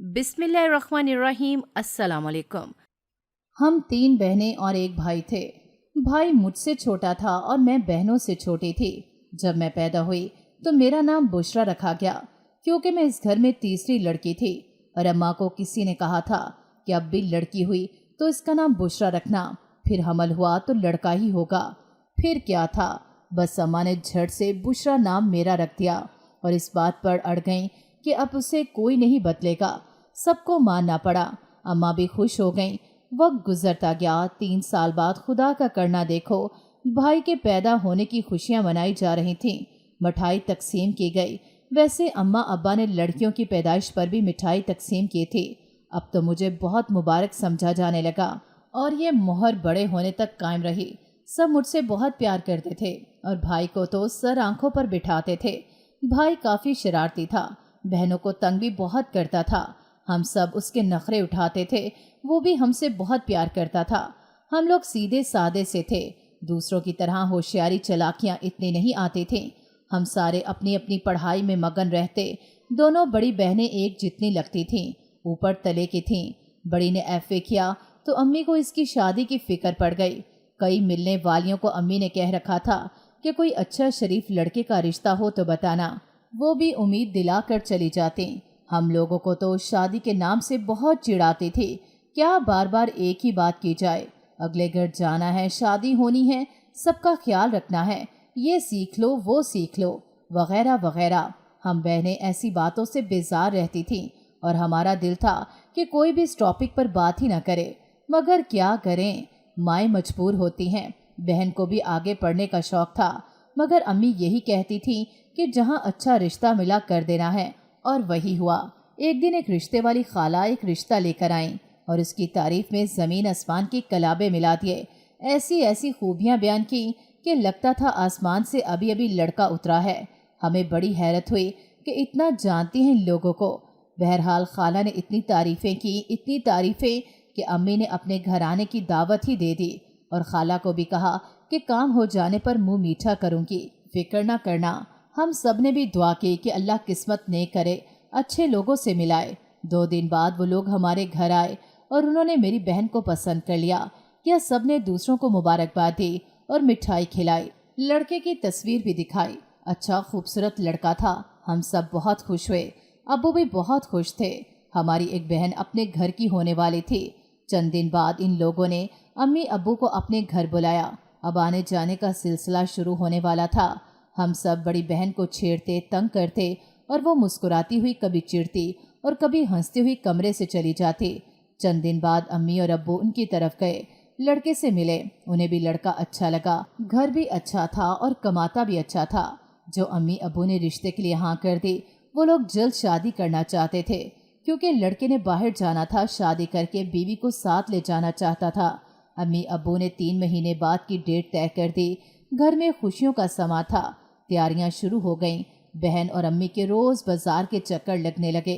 बिस्मिल्लाहिर्रहमानिर्रहीम। अस्सलाम वालेकुम। हम 3 बहनें और एक भाई थे। भाई मुझसे छोटा था और मैं बहनों से छोटी थी। जब मैं पैदा हुई तो मेरा नाम बुशरा रखा गया, क्योंकि मैं इस घर में तीसरी लड़की थी और अम्मा को किसी ने कहा था कि अब भी लड़की हुई तो इसका नाम बुशरा रखना, फिर हमल हुआ तो लड़का ही होगा। फिर क्या था, बस अम्मा ने झट से बुशरा नाम मेरा रख दिया और इस बात पर अड़ गईं कि अब उसे कोई नहीं बदलेगा। सबको मानना पड़ा। अम्मा भी खुश हो गईं। वक्त गुजरता गया। 3 साल बाद खुदा का करना देखो, भाई के पैदा होने की खुशियां मनाई जा रही थीं। मिठाई तकसीम की गई। वैसे अम्मा अब्बा ने लड़कियों की पैदाइश पर भी मिठाई तकसीम की थी। अब तो मुझे बहुत मुबारक समझा जाने लगा और ये मोहर बड़े होने तक कायम रही। सब मुझसे बहुत प्यार करते थे और भाई को तो सर आंखों पर बिठाते थे। भाई काफी शरारती था, बहनों को तंग भी बहुत करता था। हम सब उसके नखरे उठाते थे। वो भी हमसे बहुत प्यार करता था। हम लोग सीधे सादे से थे। दूसरों की तरह होशियारी चालाकियां इतनी नहीं आती थीं। हम सारे अपनी अपनी पढ़ाई में मगन रहते। दोनों बड़ी बहनें एक जितनी लगती थीं, ऊपर तले की थीं। बड़ी ने एफए किया तो अम्मी को इसकी शादी की फिक्र पड़ गई। कई मिलने वालियों को अम्मी ने कह रखा था कि कोई अच्छा शरीफ लड़के का रिश्ता हो तो बताना। वो भी उम्मीद दिलाकर चली जाती। हम लोगों को तो शादी के नाम से बहुत चिढ़ाती थी। क्या बार बार एक ही बात की जाए, अगले घर जाना है, शादी होनी है, सबका ख्याल रखना है, ये सीख लो वो सीख लो, वगैरह वगैरह। हम बहनें ऐसी बातों से बेजार रहती थीं और हमारा दिल था कि कोई भी इस टॉपिक पर बात ही ना करे, मगर क्या करें, माएँ मजबूर होती हैं। बहन को भी आगे पढ़ने का शौक था, मगर अम्मी यही कहती थी कि जहाँ अच्छा रिश्ता मिला कर देना है, और वही हुआ। एक दिन एक रिश्ते वाली खाला एक रिश्ता लेकर आई और उसकी तारीफ में जमीन आसमान की कलाबे मिला दिए। ऐसी ऐसी खूबियां बयान की कि लगता था आसमान से अभी अभी लड़का उतरा है। हमें बड़ी हैरत हुई कि इतना जानती हैं इन लोगों को। बहरहाल खाला ने इतनी तारीफें कि अम्मी ने अपने घर आने की दावत ही दे दी और खाला को भी कहा कि काम हो जाने पर मुंह मीठा करूंगी, फिक्र ना करना। हम सब ने भी दुआ की कि अल्लाह किस्मत नेक करे, अच्छे लोगों से मिलाए। 2 दिन बाद वो लोग हमारे घर आए और उन्होंने मेरी बहन को पसंद कर लिया। यह सब ने दूसरों को मुबारकबाद दी और मिठाई खिलाई, लड़के की तस्वीर भी दिखाई। अच्छा खूबसूरत लड़का था। हम सब बहुत खुश हुए। अब्बू भी बहुत खुश थे। हमारी एक बहन अपने घर की होने वाली थी। चंद दिन बाद इन लोगों ने अम्मी अब्बू को अपने घर बुलाया। अब आने जाने का सिलसिला शुरू होने वाला था। हम सब बड़ी बहन को छेड़ते, तंग करते और वो मुस्कुराती हुई कभी चिढ़ती और कभी हंसती हुई कमरे से चली जाती। चंद दिन बाद अम्मी और अब्बू उनकी तरफ गए, लड़के से मिले। उन्हें भी लड़का अच्छा लगा। घर भी अच्छा था और कमाता भी अच्छा था। जो अम्मी अब्बू ने रिश्ते के लिए हाँ कर दी, वो लोग जल्द शादी करना चाहते थे, क्योंकि लड़के ने बाहर जाना था। शादी करके बीवी को साथ ले जाना चाहता था। अम्मी अब्बू ने 3 महीने बाद की डेट तय कर दी। घर में खुशियों का समा था। तैयारियां शुरू हो गईं। बहन और अम्मी के रोज बाजार के चक्कर लगने लगे।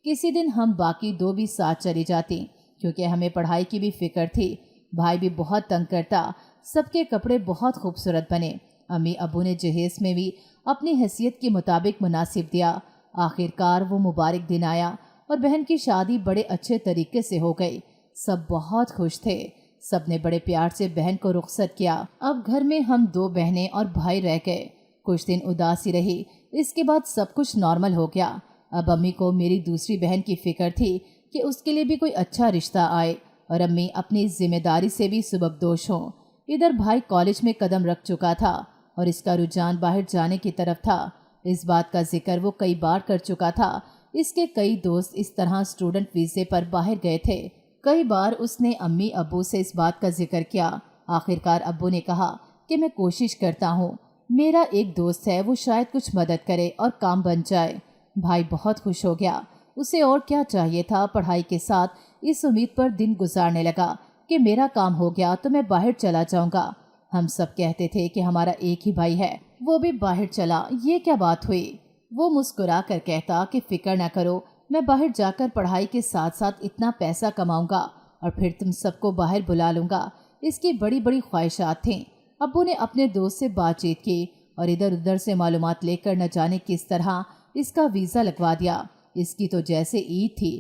किसी दिन हम बाकी 2 भी साथ चली जाती, क्योंकि हमें पढ़ाई की भी फिक्र थी। भाई भी बहुत तंग करता। सबके कपड़े बहुत खूबसूरत बने। अम्मी अब्बू ने जहेज में भी अपनी हैसियत के मुताबिक मुनासिब दिया। आखिरकार वो मुबारक दिन आया और बहन की शादी बड़े अच्छे तरीके से हो गई। सब बहुत खुश थे। सब ने बड़े प्यार से बहन को रुखसत किया। अब घर में हम 2 बहनें और भाई रह गए। कुछ दिन उदासी रही, इसके बाद सब कुछ नॉर्मल हो गया। अब अम्मी को मेरी दूसरी बहन की फिक्र थी कि उसके लिए भी कोई अच्छा रिश्ता आए और अम्मी अपनी जिम्मेदारी से भी सुबकदोश हों। इधर भाई कॉलेज में कदम रख चुका था और इसका रुझान बाहर जाने की तरफ था। इस बात का जिक्र वो कई बार कर चुका था। इसके कई दोस्त इस तरह स्टूडेंट वीजे पर बाहर गए थे। कई बार उसने अम्मी अब्बू से इस बात का जिक्र किया। आखिरकार अब्बू ने कहा कि मैं कोशिश करता हूँ, मेरा एक दोस्त है, वो शायद कुछ मदद करे और काम बन जाए। भाई बहुत खुश हो गया। उसे और क्या चाहिए था। पढ़ाई के साथ इस उम्मीद पर दिन गुजारने लगा कि मेरा काम हो गया तो मैं बाहर चला जाऊंगा। हम सब कहते थे कि हमारा एक ही भाई है, वो भी बाहर चला, ये क्या बात हुई। वो मुस्कुरा कर कहता कि फिक्र ना करो, मैं बाहर जाकर पढ़ाई के साथ साथ इतना पैसा कमाऊंगा और फिर तुम सबको बाहर बुला लूंगा। इसकी बड़ी बड़ी ख्वाहिशात थीं। अब्बू ने अपने दोस्त से बातचीत की और इधर उधर से मालूमात लेकर न जाने किस तरह इसका वीज़ा लगवा दिया। इसकी तो जैसे ईद थी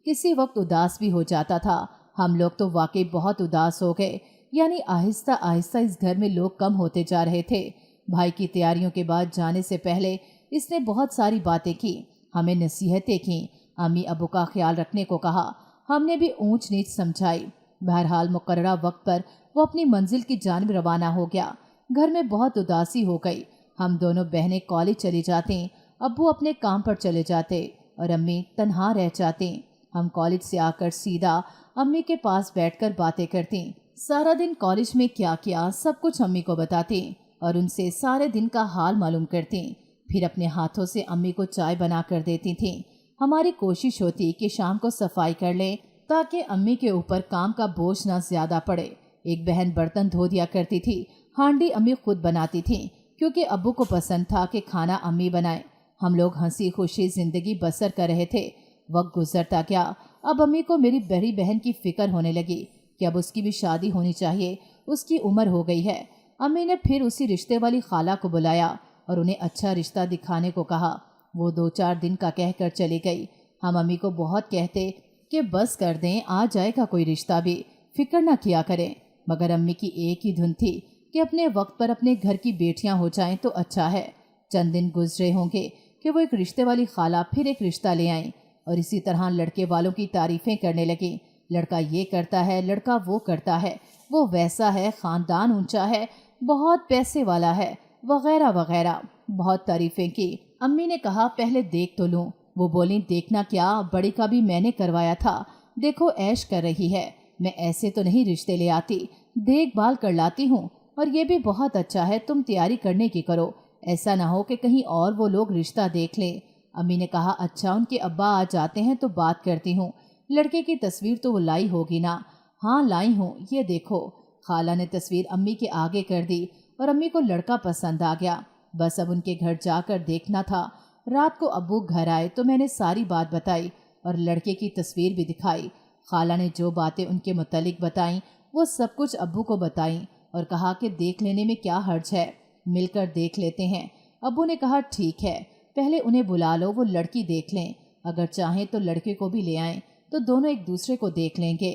किसी वक्त उदास भी हो जाता था। हम लोग तो वाकई बहुत उदास हो गए, यानी आहिस्ता आहिस्ता इस घर में लोग कम होते जा रहे थे। भाई की तैयारियों के बाद जाने से पहले इसने बहुत सारी बातें की, हमें नसीहतें की, अम्मी अबू का ख्याल रखने को कहा। हमने भी ऊंच नीच समझाई। बहरहाल मुकर्ररा वक्त पर वो अपनी मंजिल की जानिब रवाना हो गया। घर में बहुत उदासी हो गई। हम दोनों बहनें कॉलेज चली जाती, अब्बू अपने काम पर चले जाते और अम्मी तन्हा रह जाती। हम कॉलेज से आकर सीधा अम्मी के पास बैठकर बातें करती। सारा दिन कॉलेज में क्या किया सब कुछ अम्मी को बताती और उनसे सारे दिन का हाल मालूम करती। फिर अपने हाथों से अम्मी को चाय बना कर देती थी। हमारी कोशिश होती कि शाम को सफाई कर लें ताकि अम्मी के ऊपर काम का बोझ ना ज्यादा पड़े। एक बहन बर्तन धो दिया करती थी। हांडी अम्मी खुद बनाती थी क्योंकि अब्बू को पसंद था कि खाना अम्मी बनाए। हम लोग हंसी खुशी जिंदगी बसर कर रहे थे। वक्त गुजरता गया। अब अम्मी को मेरी बड़ी बहन की फिक्र होने लगी कि अब उसकी भी शादी होनी चाहिए, उसकी उम्र हो गई है। अम्मी ने फिर उसी रिश्ते वाली खाला को बुलाया और उन्हें अच्छा रिश्ता दिखाने को कहा। वो 2-4 दिन का कहकर चली गई। हम अम्मी को बहुत कहते कि बस कर दें, आ जाएगा कोई रिश्ता भी, फिक्र ना किया करें। मगर अम्मी की एक ही धुन थी कि अपने वक्त पर अपने घर की बेटियां हो जाएं तो अच्छा है। चंद दिन गुजरे होंगे कि वो एक रिश्ते वाली खाला फिर एक रिश्ता ले आईं और इसी तरह लड़के वालों की तारीफें करने लगी। लड़का ये करता है, लड़का वो करता है, वो वैसा है, खानदान ऊंचा है, बहुत पैसे वाला है, वगैरह वगैरह। बहुत तारीफें की। अम्मी ने कहा पहले देख तो लूं। वो बोली देखना क्या, बड़ी का भी मैंने करवाया था, देखो ऐश कर रही है। मैं ऐसे तो नहीं रिश्ते ले आती, देखभाल कर लाती हूँ। और ये भी बहुत अच्छा है, तुम तैयारी करने की करो, ऐसा ना हो कि कहीं और वो लोग रिश्ता देख लें। अम्मी ने कहा अच्छा, उनके अब्बा आ जाते हैं तो बात करती हूँ। लड़के की तस्वीर तो वो लाई होगी ना? हाँ लाई हूँ, ये देखो। खाला ने तस्वीर अम्मी के आगे कर दी और अम्मी को लड़का पसंद आ गया। बस अब उनके घर जाकर देखना था। रात को अब्बू घर आए तो मैंने सारी बात बताई और लड़के की तस्वीर भी दिखाई। खाला ने जो बातें उनके मुतालिक बताई वो सब कुछ अब्बू को बताई और कहा कि देख लेने में क्या हर्ज है, मिलकर देख लेते हैं। अब्बू ने कहा ठीक है, पहले उन्हें बुला लो, वो लड़की देख लें, अगर चाहें तो लड़के को भी ले आएं तो दोनों एक दूसरे को देख लेंगे।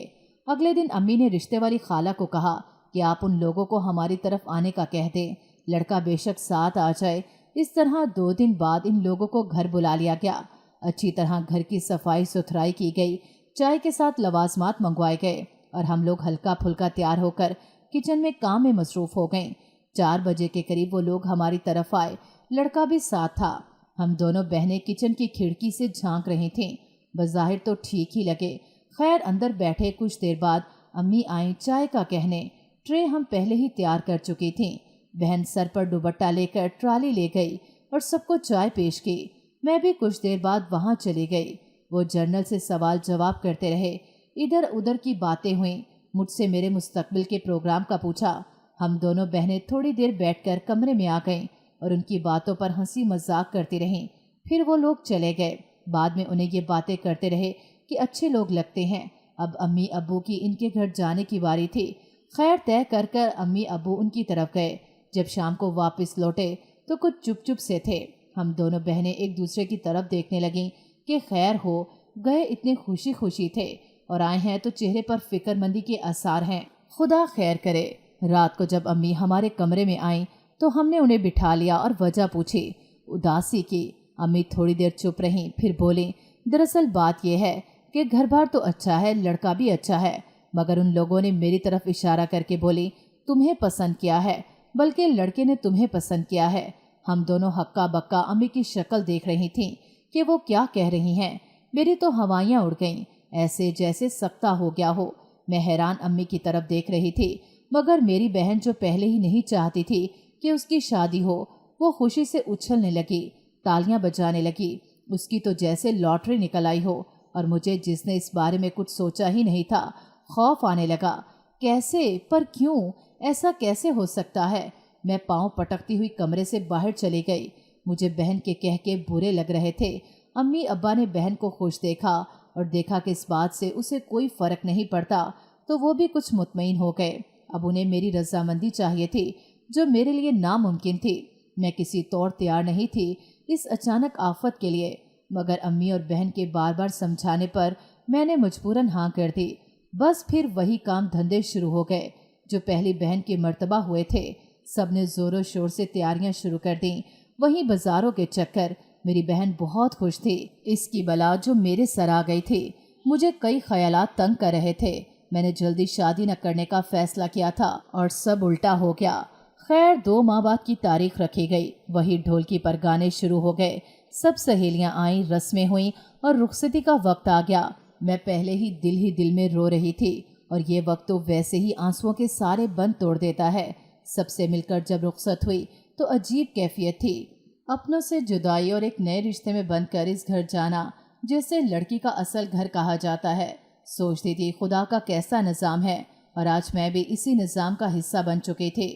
अगले दिन अम्मी ने रिश्ते वाली खाला को कहा कि आप उन लोगों को हमारी तरफ आने का कह दें, लड़का बेशक साथ आ जाए। इस तरह 2 दिन बाद इन लोगों को घर बुला लिया गया। अच्छी तरह घर की सफाई सुथराई की गई, चाय के साथ लवाजमात मंगवाए गए और हम लोग हल्का फुल्का तैयार होकर किचन में काम में मसरूफ हो गए। 4 बजे के करीब वो लोग हमारी तरफ आए, लड़का भी साथ था। हम दोनों बहनें किचन की खिड़की से झांक रही थीं। बज़ाहिर तो ठीक ही लगे। खैर अंदर बैठे कुछ देर बाद अम्मी आई चाय का कहने। ट्रे हम पहले ही तैयार कर चुकी थीं। बहन सर पर दुपट्टा लेकर ट्राली ले गई और सबको चाय पेश की। मैं भी कुछ देर बाद वहाँ चली गई। वो जर्नल से सवाल जवाब करते रहे, इधर उधर की बातें हुई। मुझसे मेरे मुस्तकबिल के प्रोग्राम का पूछा। हम दोनों बहनें थोड़ी देर बैठकर कमरे में आ गईं और उनकी बातों पर हंसी मजाक करती रहीं। फिर वो लोग चले गए। बाद में उन्हें ये बातें करते रहे कि अच्छे लोग लगते हैं। अब अम्मी अब्बू की इनके घर जाने की बारी थी। खैर तय कर कर अम्मी अब्बू उनकी तरफ गए। जब शाम को वापस लौटे तो कुछ चुप चुप से थे। हम दोनों बहनें एक दूसरे की तरफ देखने लगीं कि खैर हो गए, इतने खुशी खुशी थे और आए हैं तो चेहरे पर फिक्रमंदी के आसार हैं, खुदा खैर करे। रात को जब अम्मी हमारे कमरे में आई तो हमने उन्हें बिठा लिया और वजह पूछी। उदासी की। अम्मी थोड़ी देर चुप रहीं, फिर बोली दरअसल बात यह है कि घर बार तो अच्छा है, लड़का भी अच्छा है, मगर उन लोगों ने मेरी तरफ इशारा करके बोली तुम्हें पसंद किया है, बल्कि लड़के ने तुम्हें पसंद किया है। हम दोनों हक्का बक्का अम्मी की शक्ल देख रही थीं कि वो क्या कह रही हैं। मेरी तो हवाइयाँ उड़ गईं, ऐसे जैसे सख्ता हो गया हो। मैं हैरान अम्मी की तरफ देख रही थी, मगर मेरी बहन जो पहले ही नहीं चाहती थी कि उसकी शादी हो, वो खुशी से उछलने लगी, तालियां बजाने लगी। उसकी तो जैसे लॉटरी निकल आई हो। और मुझे, जिसने इस बारे में कुछ सोचा ही नहीं था, खौफ आने लगा। कैसे, पर क्यों, ऐसा कैसे हो सकता है? मैं पांव पटकती हुई कमरे से बाहर चली गई। मुझे बहन के कह के बुरे लग रहे थे। अम्मी अब्बा ने बहन को खुश देखा और देखा कि इस बात से उसे कोई फर्क नहीं पड़ता, तो वो भी कुछ मुतमईन हो गए। अब उन्हें मेरी रजामंदी चाहिए थी, जो मेरे लिए नामुमकिन थी। मैं किसी तौर तैयार नहीं थी इस अचानक आफत के लिए, मगर अम्मी और बहन के बार बार समझाने पर मैंने मजबूरन हाँ कर दी। बस फिर वही काम धंधे शुरू हो गए जो पहली बहन के मर्तबा हुए थे। सबने जोरों शोर से तैयारियां शुरू कर दी। वहीं बाजारों के चक्कर। मेरी बहन बहुत खुश थी। इसकी बला जो मेरे सर आ गई थी। मुझे कई ख्यालात तंग कर रहे थे। मैंने जल्दी शादी न करने का फैसला किया था और सब उल्टा हो गया। खैर 2 माह बाद की तारीख रखी गई। वही ढोलकी पर गाने शुरू हो गए। सब सहेलियां आईं, रस्में हुईं और रुखसती का वक्त आ गया। मैं पहले ही दिल में रो रही थी और ये वक्त तो वैसे ही आंसुओं के सारे बंद तोड़ देता है। सबसे मिलकर जब रुखसत हुई तो अजीब कैफियत थी। अपनों से जुदाई और एक नए रिश्ते में बंधकर इस घर जाना जैसे लड़की का असल घर कहा जाता है। सोचती थी खुदा का कैसा निज़ाम है और आज मैं भी इसी निज़ाम का हिस्सा बन चुकी थी।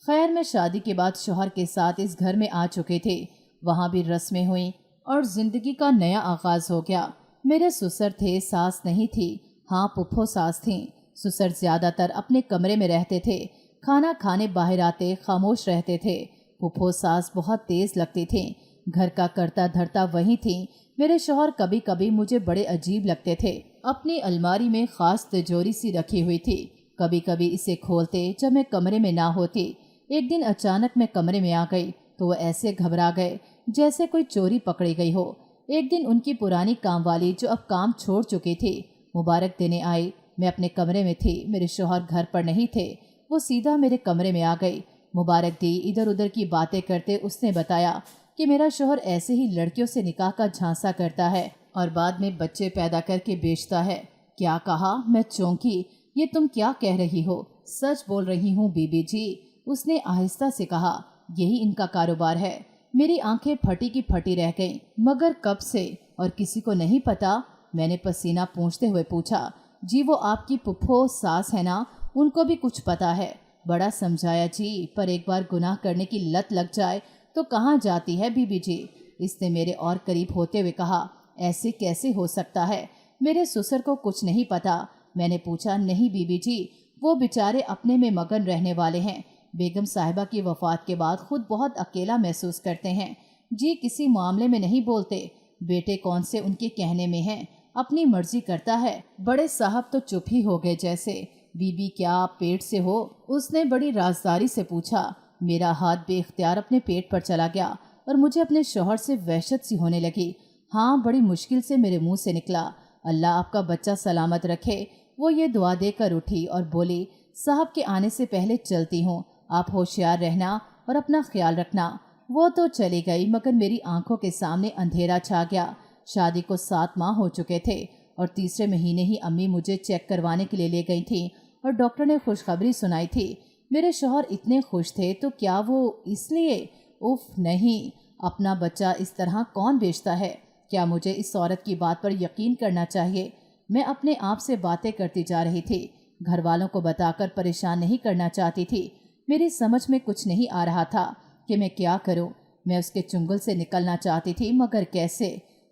खैर मैं शादी के बाद शौहर के साथ इस घर में आ चुकी थी। वहाँ भी रस्में हुई और जिंदगी का नया आगाज हो गया। मेरे ससुर थे, सास नहीं थी। हाँ, पुप्पो सास थीं। ससुर ज्यादातर अपने कमरे में रहते थे। खाना खाने बाहर आते, खामोश रहते थे। पुप्पो सास बहुत तेज लगती थी। घर का करता धरता वही थी। मेरे शौहर कभी कभी मुझे बड़े अजीब लगते थे। अपनी अलमारी में खास तिजोरी सी रखी हुई थी। कभी कभी इसे खोलते जब मैं कमरे में ना होती। एक दिन अचानक मैं कमरे में आ गई तो वो ऐसे घबरा गए जैसे कोई चोरी पकड़ी गई हो। एक दिन उनकी पुरानी कामवाली जो अब काम छोड़ चुकी थी मुबारक देने आई। मैं अपने कमरे में थी। मेरे शौहर घर पर नहीं थे। वो सीधा मेरे कमरे में आ गई, मुबारक दी। इधर उधर की बातें करते उसने बताया कि मेरा शौहर ऐसे ही लड़कियों से निकाह का झांसा करता है और बाद में बच्चे पैदा करके बेचता है। क्या कहा? मैं चौंकी। ये तुम क्या कह रही हो? सच बोल रही हूँ बीबी जी, उसने आहिस्ता से कहा। यही इनका कारोबार है। मेरी आंखें फटी की फटी रह गईं। मगर कब से और किसी को नहीं पता? मैंने पसीना पोंछते हुए पूछा। जी वो आपकी पुप्पो सास है ना, उनको भी कुछ पता है। बड़ा समझाया जी, पर एक बार गुनाह करने की लत लग जाए तो कहाँ जाती है बीबी जी। इसने मेरे और करीब होते हुए कहा। ऐसे कैसे हो सकता है? मेरे ससुर को कुछ नहीं पता? मैंने पूछा। नहीं बीबी जी, वो बेचारे अपने में मगन रहने वाले हैं। बेगम साहिबा की वफात के बाद खुद बहुत अकेला महसूस करते हैं। जी किसी मामले में नहीं बोलते। बेटे कौन से उनके कहने में हैं, अपनी मर्जी करता है। बड़े साहब तो चुप ही हो गए जैसे। बीबी क्या आप पेट से हो? उसने बड़ी राजदारी से पूछा। मेरा हाथ बेख्तियार अपने पेट पर चला गया और मुझे अपने शौहर से वहशत सी होने लगी। हाँ, बड़ी मुश्किल से मेरे मुंह से निकला, अल्लाह आपका बच्चा सलामत रखे। वो ये दुआ देकर उठी और बोली, साहब के आने से पहले चलती हूँ, आप होशियार रहना और अपना ख्याल रखना। वो तो चली गई मगर मेरी आंखों के सामने अंधेरा छा गया। शादी को 7 माह हो चुके थे और तीसरे महीने ही अम्मी मुझे चेक करवाने के लिए ले गई थी और डॉक्टर ने खुशखबरी सुनाई थी। मेरे शौहर इतने खुश थे तो क्या वो इसलिए? उफ नहीं, अपना बच्चा इस तरह कौन बेचता है? क्या मुझे इस औरत की बात पर यकीन करना चाहिए? मैं अपने आप से बातें करती जा रही थी। घर वालों को बताकर परेशान नहीं करना चाहती थी। मेरी समझ में कुछ नहीं आ रहा था कि मैं क्या करूं। मैं उसके चुंगल से निकलना चाहती थी मगर कैसे?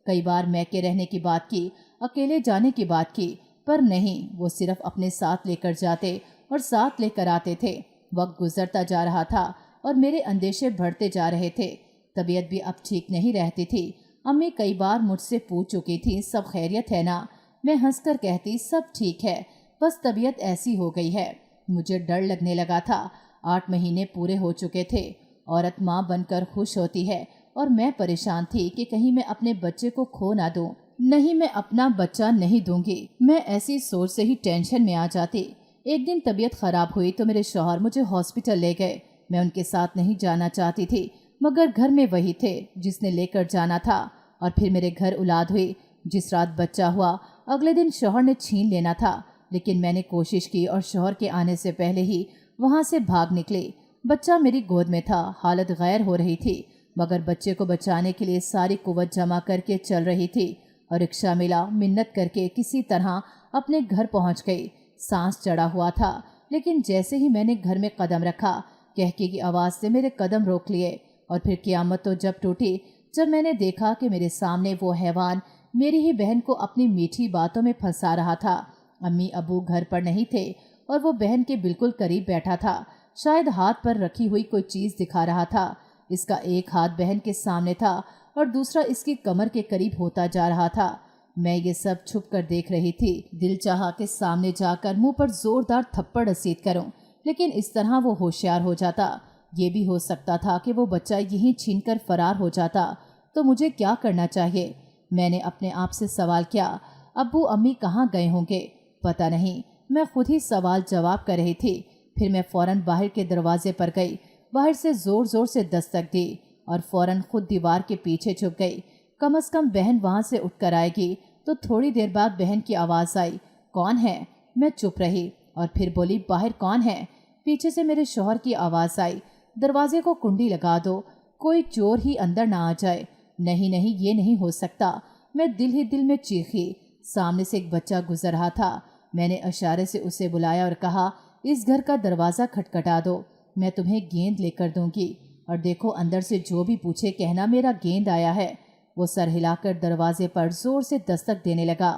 कई बार मैके रहने की बात की, अकेले जाने की बात की, पर नहीं, वो सिर्फ अपने साथ लेकर जाते और साथ लेकर आते थे। वक्त गुजरता जा रहा था और मेरे अंदेशे बढ़ते जा रहे थे। तबीयत भी अब ठीक नहीं रहती थी। अम्मी कई बार मुझसे पूछ चुकी थी, सब खैरियत है ना? मैं हंसकर कहती, सब ठीक है, बस तबीयत ऐसी हो गई है। मुझे डर लगने लगा था। 8 महीने पूरे हो चुके थे। औरत माँ बनकर खुश होती है और मैं परेशान थी कि कहीं मैं अपने बच्चे को खो ना दूं। नहीं, मैं अपना बच्चा नहीं दूंगी। मैं ऐसी सोच से ही टेंशन में आ जाती। एक दिन तबीयत खराब हुई तो मेरे शौहर मुझे हॉस्पिटल ले गए। मैं उनके साथ नहीं जाना चाहती थी मगर घर में वही थे जिसने लेकर जाना था। और फिर मेरे घर औलाद हुई। जिस रात बच्चा हुआ अगले दिन शौहर ने छीन लेना था, लेकिन मैंने कोशिश की और शौहर के आने से पहले ही वहाँ से भाग निकली। बच्चा मेरी गोद में था। हालत गैर हो रही थी मगर बच्चे को बचाने के लिए सारी कुव्वत जमा करके चल रही थी और रिक्शा मिला। मिन्नत करके किसी तरह अपने घर पहुँच गई। सांस चढ़ा हुआ था लेकिन जैसे ही मैंने घर में कदम रखा कहके की आवाज़ से मेरे कदम रोक लिए। और फिर क़यामत तो जब टूटी जब मैंने देखा कि मेरे सामने वो हैवान मेरी ही बहन को अपनी मीठी बातों में फंसा रहा था। अम्मी अबू घर पर नहीं थे और वो बहन के बिल्कुल करीब बैठा था। शायद हाथ पर रखी हुई कोई चीज़ दिखा रहा था। इसका एक हाथ बहन के सामने था और दूसरा इसकी कमर के करीब होता जा रहा था। मैं ये सब छुप कर देख रही थी। दिल चाहा कि सामने जाकर मुंह पर जोरदार थप्पड़ रसीद करूं, लेकिन इस तरह वो होशियार हो जाता। ये भी हो सकता था कि वो बच्चा यहीं छीनकर फरार हो जाता। तो मुझे क्या करना चाहिए? मैंने अपने आप से सवाल किया। अब्बू अम्मी कहाँ गए होंगे? पता नहीं, मैं खुद ही सवाल जवाब कर रही थी। फिर मैं फौरन बाहर के दरवाजे पर गई, बाहर से जोर जोर से दस्तक दी और फौरन खुद दीवार के पीछे छुप गई। कम से कम बहन वहाँ से उठकर आएगी। तो थोड़ी देर बाद बहन की आवाज़ आई, कौन है? मैं चुप रही और फिर बोली, बाहर कौन है? पीछे से मेरे शौहर की आवाज़ आई, दरवाजे को कुंडी लगा दो, कोई चोर ही अंदर ना आ जाए। नहीं नहीं, ये नहीं हो सकता। मैं दिल ही दिल में चीखी। सामने से एक बच्चा गुजर रहा था। मैंने इशारे से उसे बुलाया और कहा, इस घर का दरवाज़ा खटखटा दो, मैं तुम्हें गेंद लेकर दूंगी, और देखो अंदर से जो भी पूछे कहना मेरा गेंद आया है। वो सर हिलाकर दरवाजे पर जोर से दस्तक देने लगा।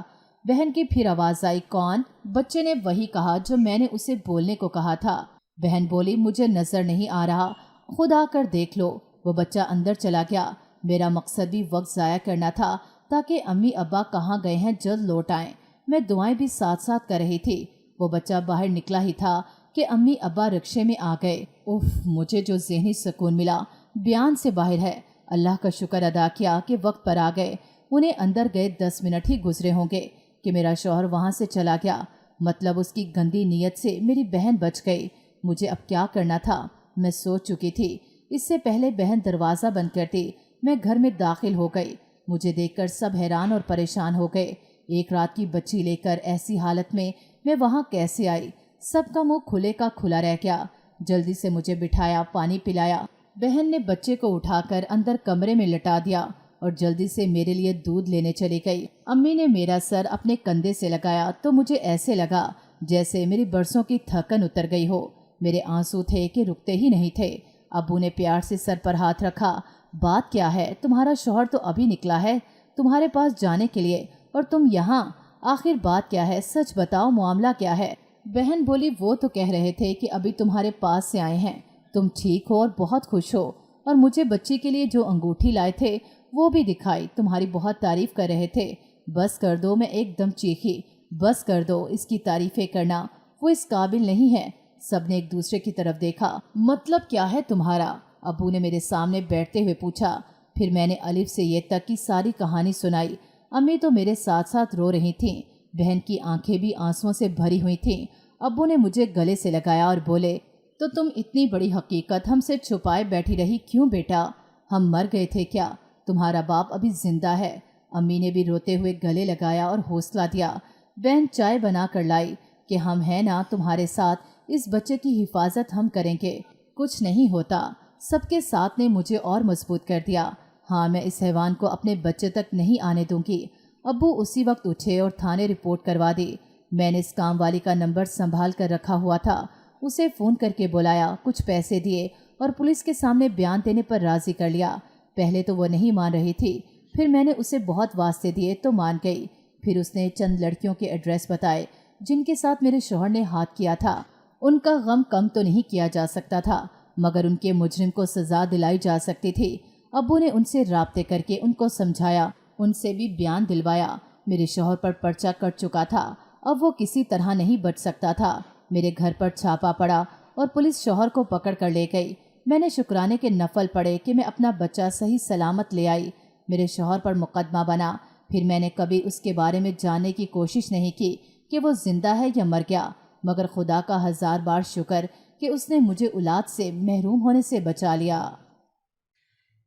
बहन की फिर आवाज़ आई, कौन? बच्चे ने वही कहा जो मैंने उसे बोलने को कहा था। बहन बोली, मुझे नज़र नहीं आ रहा, खुद आकर देख लो। वो बच्चा अंदर चला गया। मेरा मकसद भी वक्त ज़ाया करना था ताकि अम्मी अब्बा कहाँ गए हैं जल्द लौट आएं। मैं दुआएं भी साथ साथ कर रही थी। वो बच्चा बाहर निकला ही था कि अम्मी अब्बा रिक्शे में आ गए। उफ, मुझे जो ज़हनी सुकून मिला बयान से बाहर है। अल्लाह का शुक्र अदा किया कि वक्त पर आ गए। उन्हें अंदर गए 10 मिनट ही गुजरे होंगे कि मेरा शौहर वहाँ से चला गया। मतलब उसकी गंदी नीयत से मेरी बहन बच गई। मुझे अब क्या करना था? मैं सोच चुकी थी। इससे पहले बहन दरवाज़ा बंद करती, मैं घर में दाखिल हो गई। मुझे देखकर सब हैरान और परेशान हो गए। एक रात की बच्ची लेकर ऐसी हालत में मैं वहाँ कैसे आई? सबका मुंह खुले का खुला रह गया। जल्दी से मुझे बिठाया, पानी पिलाया। बहन ने बच्चे को उठाकर अंदर कमरे में लटा दिया और जल्दी से मेरे लिए दूध लेने चली गई। अम्मी ने मेरा सर अपने कंधे से लगाया तो मुझे ऐसे लगा जैसे मेरी बरसों की थकन उतर गई हो। मेरे आंसू थे कि रुकते ही नहीं थे। अब्बू ने प्यार से सर पर हाथ रखा। बात क्या है? तुम्हारा शौहर तो अभी निकला है तुम्हारे पास जाने के लिए, और तुम यहाँ? आखिर बात क्या है? सच बताओ, मामला क्या है? बहन बोली, वो तो कह रहे थे कि अभी तुम्हारे पास से आए हैं, तुम ठीक हो और बहुत खुश हो, और मुझे बच्ची के लिए जो अंगूठी लाए थे वो भी दिखाई, तुम्हारी बहुत तारीफ कर रहे थे। बस कर दो, मैं एकदम चीखी, बस कर दो, इसकी तारीफें करना, वो इस काबिल नहीं है। सबने एक दूसरे की तरफ देखा। मतलब क्या है तुम्हारा? अब्बू ने मेरे सामने बैठते हुए पूछा। फिर मैंने अलिफ से ये तक की सारी कहानी सुनाई। अम्मी तो मेरे साथ साथ रो रही थीं। बहन की आंखें भी आंसुओं से भरी हुई थीं। अब्बू ने मुझे गले से लगाया और बोले, तो तुम इतनी बड़ी हकीकत हमसे छुपाए बैठी रही क्यों बेटा? हम मर गए थे क्या? तुम्हारा बाप अभी जिंदा है। अम्मी ने भी रोते हुए गले लगाया और हौसला दिया। बहन चाय बना कर लाई कि हम हैं ना तुम्हारे साथ, इस बच्चे की हिफाजत हम करेंगे, कुछ नहीं होता। सबके साथ ने मुझे और मजबूत कर दिया। हाँ, मैं इस हैवान को अपने बच्चे तक नहीं आने दूंगी। अब्बू उसी वक्त उठे और थाने रिपोर्ट करवा दी। मैंने इस काम वाली का नंबर संभाल कर रखा हुआ था। उसे फ़ोन करके बुलाया, कुछ पैसे दिए और पुलिस के सामने बयान देने पर राज़ी कर लिया। पहले तो वो नहीं मान रही थी, फिर मैंने उसे बहुत वास्ते दिए तो मान गई। फिर उसने चंद लड़कियों के एड्रेस बताए जिनके साथ मेरे शौहर ने हाथ किया था। उनका गम कम तो नहीं किया जा सकता था, मगर उनके मुजरिम को सज़ा दिलाई जा सकती थी। अब्बू ने उनसे राब्ते करके उनको समझाया, उनसे भी बयान दिलवाया। मेरे शौहर पर पर्चा कट चुका था, अब वो किसी तरह नहीं बच सकता था। मेरे घर पर छापा पड़ा और पुलिस शौहर को पकड़ कर ले गई। मैंने शुक्राने के नफल पड़े कि मैं अपना बच्चा सही सलामत ले आई। मेरे शौहर पर मुकदमा बना। फिर मैंने कभी उसके बारे में जानने की कोशिश नहीं की कि वो जिंदा है या मर गया, मगर खुदा का 1000 बार शुक्र कि उसने मुझे औलाद से महरूम होने से बचा लिया।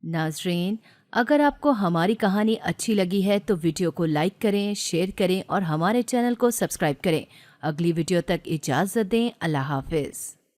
नाजरीन, अगर आपको हमारी कहानी अच्छी लगी है तो वीडियो को लाइक करें, शेयर करें और हमारे चैनल को सब्सक्राइब करें। अगली वीडियो तक इजाज़त दें। अल्लाह हाफिज़।